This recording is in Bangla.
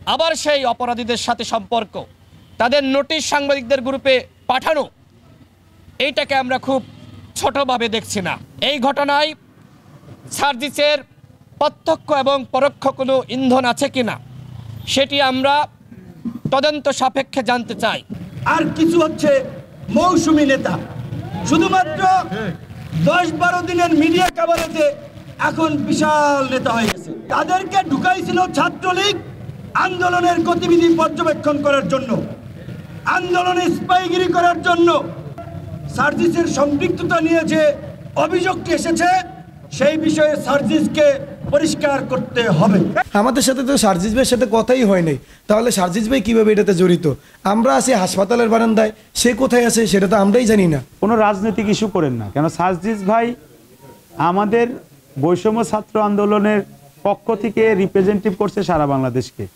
আবার সেই অপরাধীদের সাথে সম্পর্ক, তাদের নোটিশ সাংবাদিকদের গ্রুপে পাঠানো, এইটাকে আমরা খুব ছোটভাবে দেখছি না। এই ঘটনায় সার্জিসের প্রত্যক্ষ এবং পরোক্ষ কোনো ইন্ধন আছে কিনা সেটি আমরা তদন্ত সাপেক্ষে জানতে চাই। আর কিছু হচ্ছে মৌসুমী নেতা, শুধুমাত্র 10-12 দিনের মিডিয়া কভারেজে এখন বিশাল নেতা হয়ে গেছে। তাদেরকে ঢুকাইছিল ছাত্রলীগ আন্দোলনের গতিবিধি পর্যবেক্ষণ করার জন্য, আন্দোলনে স্পাইগিরি করার জন্য। সার্জিসের সম্পৃক্ততা নিয়ে যে অভিযোগটি এসেছে সেই বিষয়ে সার্জিসকে পরিষ্কার করতে হবে। আমাদের সাথে তো সার্জিস ভাইয়ের সাথে কথাই হয় নাই, তাহলে সার্জিস ভাই কিভাবে এটাতে জড়িত? আমরা আছি হাসপাতালের বারান্দায়, সে কোথায় আছে সেটা তো আমরাই জানি না। কোনো রাজনৈতিক ইস্যু করেন না, কেন সার্জিস ভাই আমাদের বৈষম্য ছাত্র আন্দোলনের পক্ষ থেকে রিপ্রেজেন্টেটিভ করছে সারা বাংলাদেশকে।